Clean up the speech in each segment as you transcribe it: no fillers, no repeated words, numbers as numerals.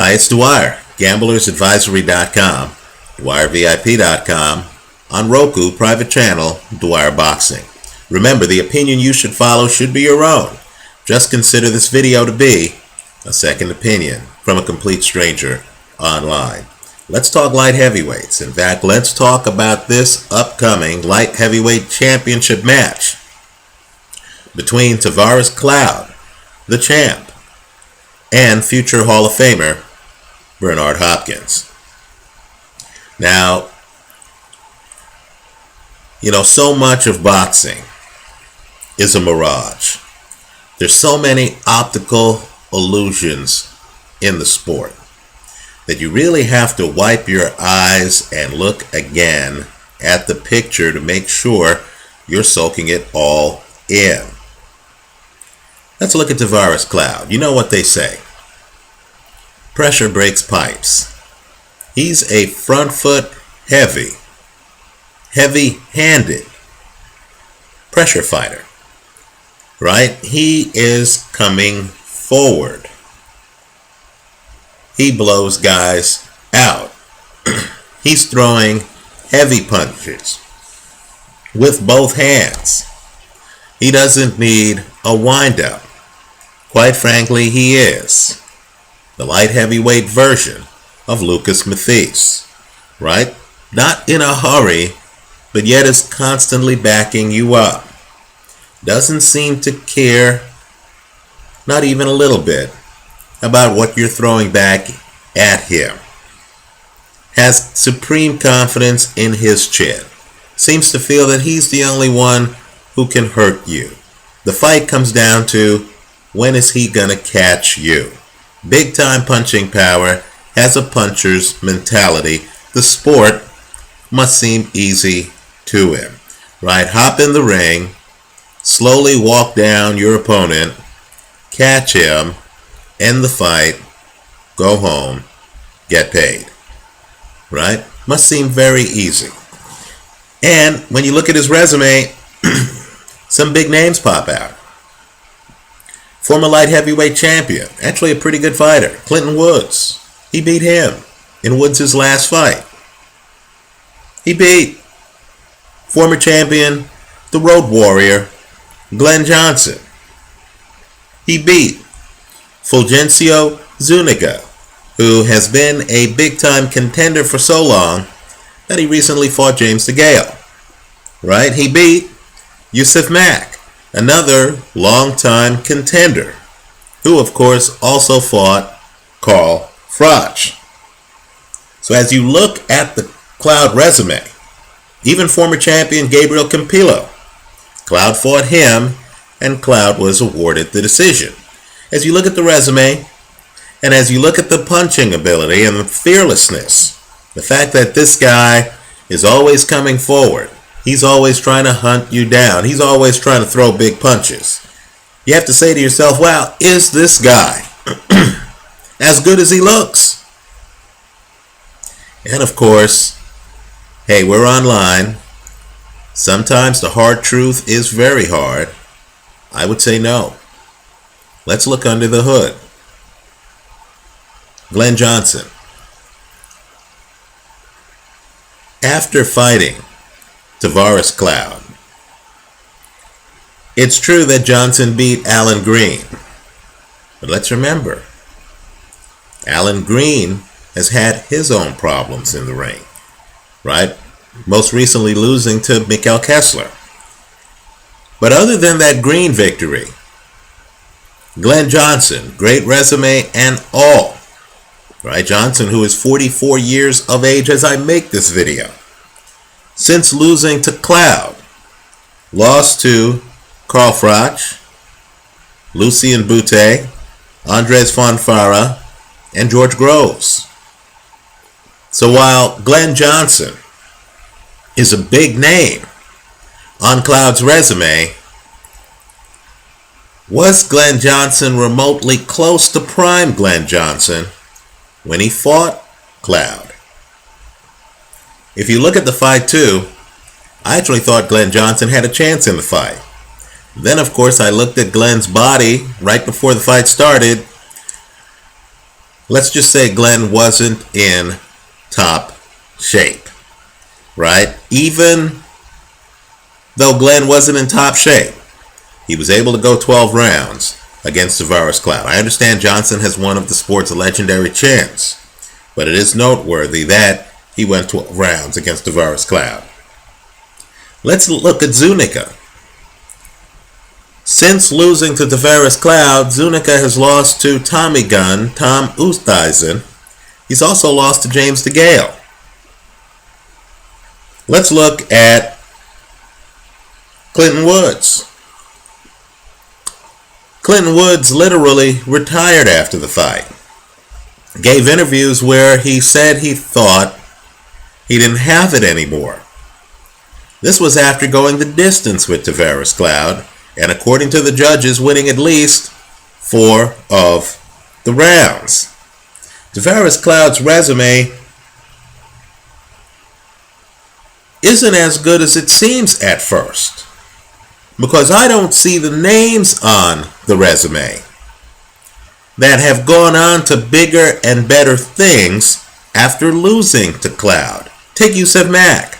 Hi, it's Dwyer, gamblersadvisory.com, dwyervip.com, on Roku, private channel, Dwyer Boxing. Remember, the opinion you should follow should be your own. Just consider this video to be a second opinion from a complete stranger online. Let's talk light heavyweights. In fact, let's talk about this upcoming light heavyweight championship match between Tavoris Cloud, the champ, and future Hall of Famer Bernard Hopkins. Now, so much of boxing is a mirage. There's so many optical illusions in the sport that you really have to wipe your eyes and look again at the picture to make sure you're soaking it all in. Let's look at Tavoris Cloud. You know what they say. Pressure breaks pipes. He's a front foot heavy-handed pressure fighter, right? He is coming forward. He blows guys out. He's throwing heavy punches with both hands. He doesn't need a wind-up. Quite frankly, he is the light heavyweight version of Lucas Matthysse, right? Not in a hurry, but yet is constantly backing you up. Doesn't seem to care, not even a little bit, about what you're throwing back at him. Has supreme confidence in his chin. Seems to feel that he's the only one who can hurt you. The fight comes down to, when is he gonna catch you? Big time punching power, has a puncher's mentality. The sport must seem easy to him, right? Hop in the ring, slowly walk down your opponent, catch him, end the fight, go home, get paid, right? Must seem very easy. And when you look at his resume, some big names pop out. Former light heavyweight champion, actually a pretty good fighter, Clinton Woods. He beat him in Woods' last fight. He beat former champion, the Road Warrior, Glen Johnson. He beat Fulgencio Zuniga, who has been a big-time contender for so long that he recently fought James DeGale. Right? He beat Yusuf Mack, another long-time contender, who of course also fought Carl Froch. So as you look at the Cloud resume, even former champion Gabriel Campillo, Cloud fought him and Cloud was awarded the decision. As you look at the resume, and as you look at the punching ability and the fearlessness, the fact that this guy is always coming forward, he's always trying to hunt you down, he's always trying to throw big punches, you have to say to yourself, wow, is this guy as good as he looks? And of course, hey, we're online. Sometimes the hard truth is very hard. I would say no. Let's look under the hood. Glen Johnson. After fighting Tavoris Cloud, it's true that Johnson beat Alan Green. But let's remember, Alan Green has had his own problems in the ring, right? Most recently losing to Mikkel Kessler. But other than that Green victory, Glen Johnson, great resume and all, right? Johnson, who is 44 years of age as I make this video, since losing to Cloud, lost to Carl Froch, Lucien Boutte, Andres Fonfara, and George Groves. So while Glen Johnson is a big name on Cloud's resume, was Glen Johnson remotely close to prime Glen Johnson when he fought Cloud? If you look at the fight too, I actually thought Glen Johnson had a chance in the fight. Then of course I looked at Glen's body right before the fight started, let's just say Glen wasn't in top shape, right? Even though Glen wasn't in top shape, he was able to go 12 rounds against Tavoris Cloud. I understand Johnson has one of the sport's legendary chins, but it is noteworthy that he went 12 rounds against Tavoris Cloud. Let's look at Zuniga. Since losing to Tavoris Cloud, Zuniga has lost to Tommy Gunn, Tom Oosthuizen. He's also lost to James DeGale. Let's look at Clinton Woods. Clinton Woods literally retired after the fight. Gave interviews where he said he thought he didn't have it anymore. This was after going the distance with Tavoris Cloud, and according to the judges, winning at least 4 of the rounds. Tavoris Cloud's resume isn't as good as it seems at first, because I don't see the names on the resume that have gone on to bigger and better things after losing to Cloud. Take Yusuf Mack.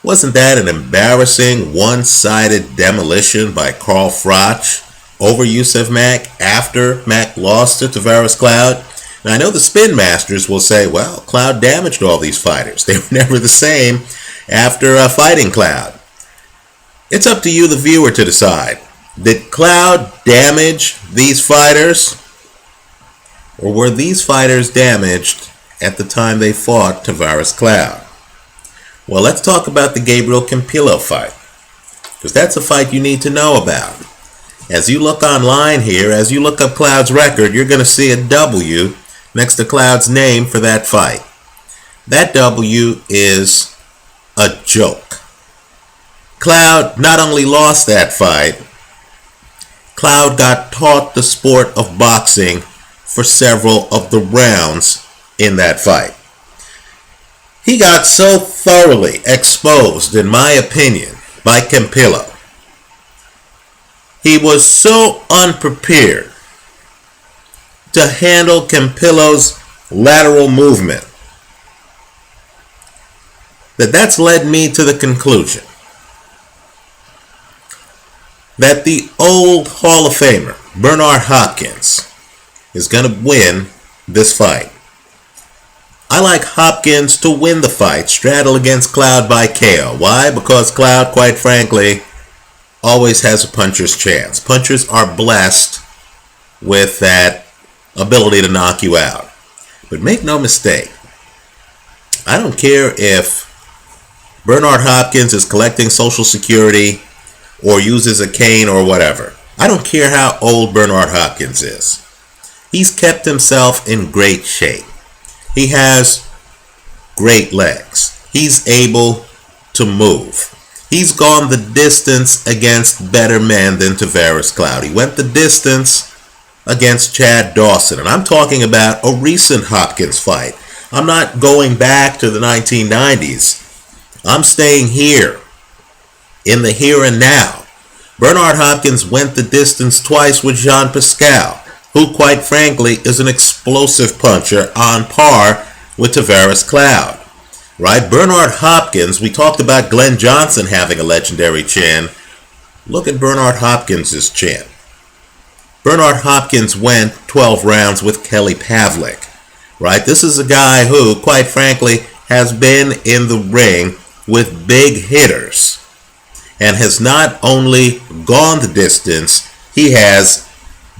Wasn't that an embarrassing one-sided demolition by Carl Froch over Yusuf Mack after Mack lost to Tavoris Cloud? Now I know the Spin Masters will say, well, Cloud damaged all these fighters. They were never the same after fighting Cloud. It's up to you, the viewer, to decide. Did Cloud damage these fighters? Or were these fighters damaged at the time they fought Tavoris Cloud? Well, let's talk about the Gabriel Campillo fight, because that's a fight you need to know about. As you look online here, as you look up Cloud's record, you're going to see a W next to Cloud's name for that fight. That W is a joke. Cloud not only lost that fight, Cloud got taught the sport of boxing for several of the rounds in that fight. He got so thoroughly exposed, in my opinion, by Campillo. He was so unprepared to handle Campillo's lateral movement that's led me to the conclusion that the old Hall of Famer, Bernard Hopkins, is going to win this fight. I like Hopkins to win the fight, straddle against Cloud by KO. Why? Because Cloud, quite frankly, always has a puncher's chance. Punchers are blessed with that ability to knock you out. But make no mistake, I don't care if Bernard Hopkins is collecting Social Security or uses a cane or whatever. I don't care how old Bernard Hopkins is. He's kept himself in great shape. He has great legs. He's able to move. He's gone the distance against better men than Tavoris Cloud. He went the distance against Chad Dawson. And I'm talking about a recent Hopkins fight. I'm not going back to the 1990s. I'm staying here, in the here and now. Bernard Hopkins went the distance twice with Jean Pascal, who, quite frankly, is an explosive puncher on par with Tavoris Cloud. Right? Bernard Hopkins, we talked about Glen Johnson having a legendary chin. Look at Bernard Hopkins' chin. Bernard Hopkins went 12 rounds with Kelly Pavlik. Right? This is a guy who, quite frankly, has been in the ring with big hitters and has not only gone the distance, he has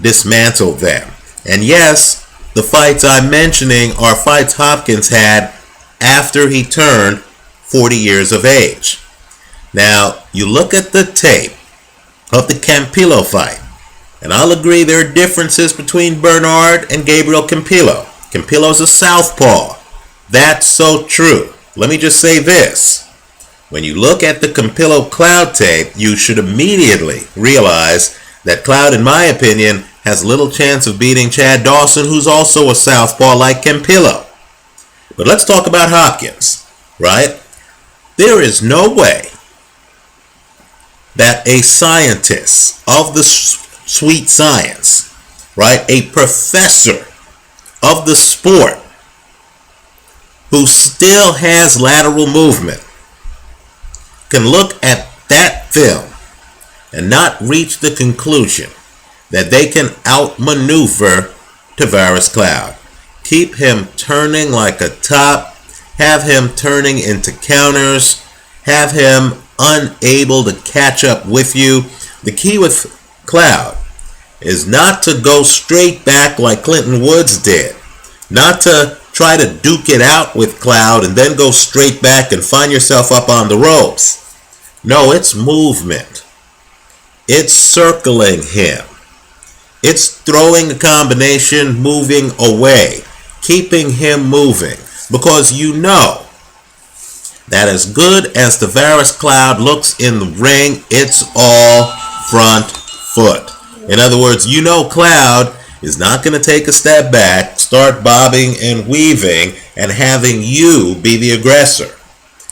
dismantled them. And yes, the fights I'm mentioning are fights Hopkins had after he turned 40 years of age. Now, you look at the tape of the Campillo fight, and I'll agree there are differences between Bernard and Gabriel Campillo. Campillo's a southpaw. That's so true. Let me just say this. When you look at the Campillo Cloud tape, you should immediately realize that Cloud, in my opinion, has little chance of beating Chad Dawson, who's also a southpaw like Campillo. But let's talk about Hopkins, right? There is no way that a scientist of the sweet science, right, a professor of the sport who still has lateral movement can look at that film and not reach the conclusion that they can outmaneuver Tavoris Cloud. Keep him turning like a top, have him turning into counters, have him unable to catch up with you. The key with Cloud is not to go straight back like Clinton Woods did, not to try to duke it out with Cloud and then go straight back and find yourself up on the ropes. No, it's movement. It's circling him. It's throwing a combination, moving away, keeping him moving. Because you know that as good as Tavoris Cloud looks in the ring, it's all front foot. In other words, you know Cloud is not going to take a step back, start bobbing and weaving, and having you be the aggressor.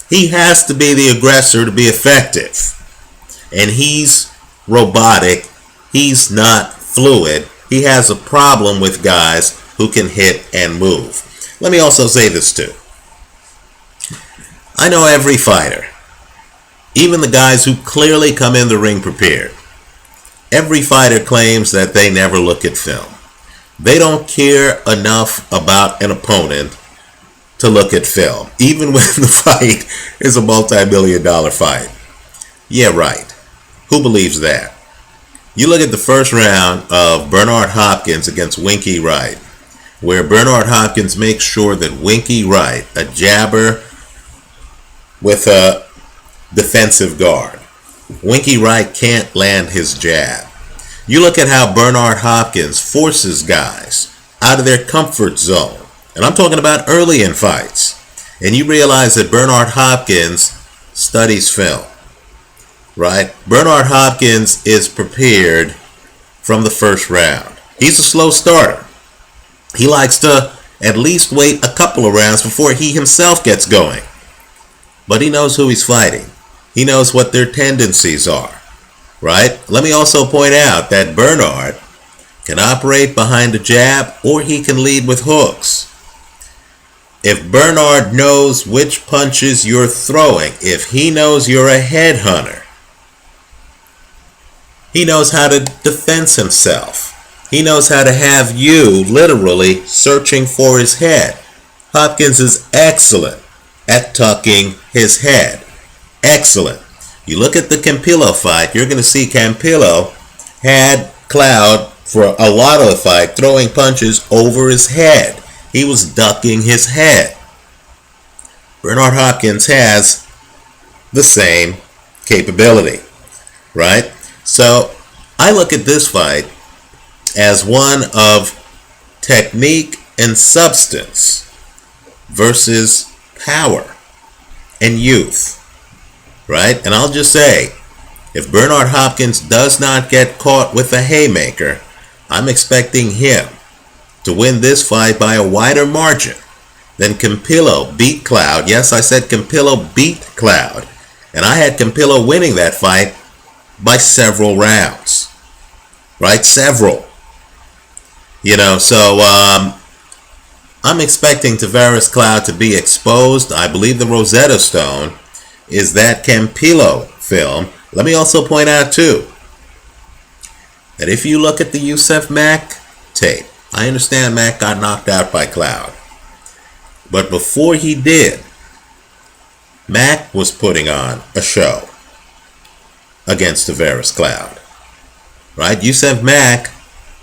He has to be the aggressor to be effective. And he's robotic. He's not fluid. He has a problem with guys who can hit and move. Let me also say this too. I know every fighter, even the guys who clearly come in the ring prepared, every fighter claims that they never look at film. They don't care enough about an opponent to look at film, even when the fight is a multi-million-dollar fight. Yeah, right. Who believes that? You look at the first round of Bernard Hopkins against Winky Wright, where Bernard Hopkins makes sure that Winky Wright, a jabber with a defensive guard, Winky Wright can't land his jab. You look at how Bernard Hopkins forces guys out of their comfort zone, and I'm talking about early in fights, and you realize that Bernard Hopkins studies film, right? Bernard Hopkins is prepared from the first round. He's a slow starter. He likes to at least wait a couple of rounds before he himself gets going. But he knows who he's fighting. He knows what their tendencies are, right? Let me also point out that Bernard can operate behind a jab or he can lead with hooks. If Bernard knows which punches you're throwing, if he knows you're a headhunter, he knows how to defend himself. He knows how to have you literally searching for his head. Hopkins is excellent at tucking his head. Excellent. You look at the Campillo fight, you're going to see Campillo had Cloud for a lot of the fight throwing punches over his head. He was ducking his head. Bernard Hopkins has the same capability, right? So I look at this fight as one of technique and substance versus power and youth, right? And I'll just say, if Bernard Hopkins does not get caught with a haymaker, I'm expecting him to win this fight by a wider margin than Campillo beat Cloud. Yes, I said Campillo beat Cloud, and I had Campillo winning that fight by several rounds, right? Several. So I'm expecting Tavoris Cloud to be exposed. I believe the Rosetta Stone is that Campillo film. Let me also point out, too, that if you look at the Yusef Mack tape, I understand Mack got knocked out by Cloud. But before he did, Mack was putting on a show against Tavoris Cloud, right? Yusef Mack,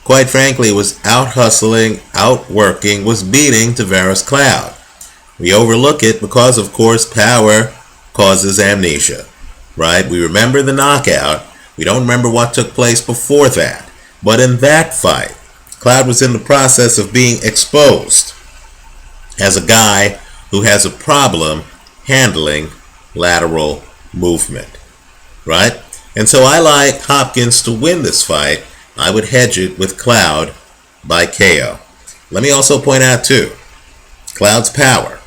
quite frankly, was out hustling, out working, was beating Tavoris Cloud. We overlook it because, of course, power causes amnesia, right? We remember the knockout. We don't remember what took place before that. But in that fight, Cloud was in the process of being exposed as a guy who has a problem handling lateral movement, right? And so I like Hopkins to win this fight. I would hedge it with Cloud by KO. Let me also point out, too, Cloud's power.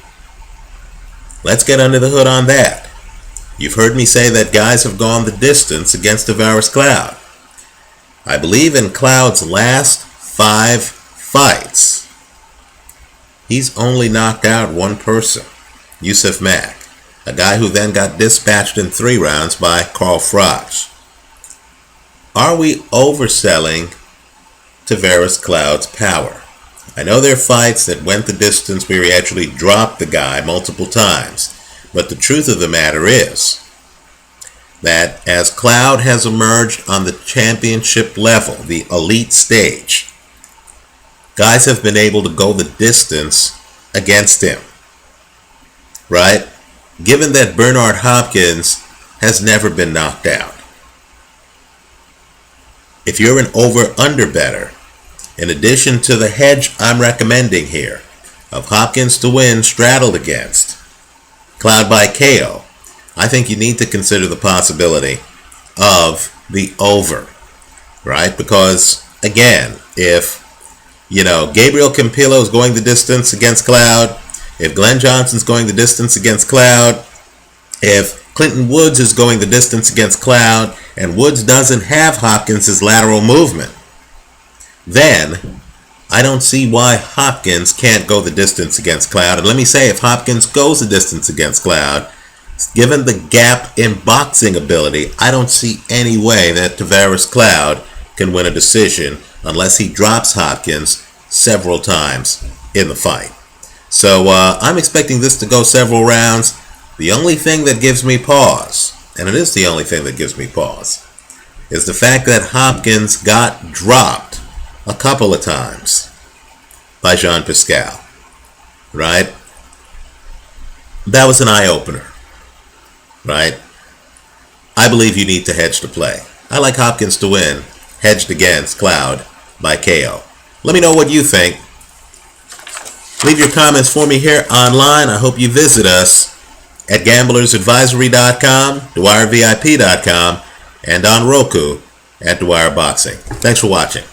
Let's get under the hood on that. You've heard me say that guys have gone the distance against Tavoris Cloud. I believe in Cloud's last 5 fights, He's only knocked out one person, Yusuf Mack, a guy who then got dispatched in 3 rounds by Carl Froch. Are we overselling Tavoris Cloud's power? I know there are fights that went the distance where he actually dropped the guy multiple times, but the truth of the matter is that as Cloud has emerged on the championship level, the elite stage, guys have been able to go the distance against him, right? Given that Bernard Hopkins has never been knocked out. If you're an over-under bettor, in addition to the hedge I'm recommending here of Hopkins to win straddled against Cloud by KO, I think you need to consider the possibility of the over, right? Because, again, if, Gabriel Campillo is going the distance against Cloud, if Glen Johnson's going the distance against Cloud, if Clinton Woods is going the distance against Cloud, and Woods doesn't have Hopkins' lateral movement, then I don't see why Hopkins can't go the distance against Cloud. And let me say, if Hopkins goes the distance against Cloud, given the gap in boxing ability, I don't see any way that Tavoris Cloud can win a decision unless he drops Hopkins several times in the fight. So I'm expecting this to go several rounds. The only thing that gives me pause, and it is the only thing that gives me pause, is the fact that Hopkins got dropped a couple of times by Jean Pascal, right? That was an eye-opener, right? I believe you need to hedge to play. I like Hopkins to win, hedged against Cloud by KO. Let me know what you think. Leave your comments for me here online. I hope you visit us at gamblersadvisory.com, dwyervip.com, and on Roku at Dwyer Boxing. Thanks for watching.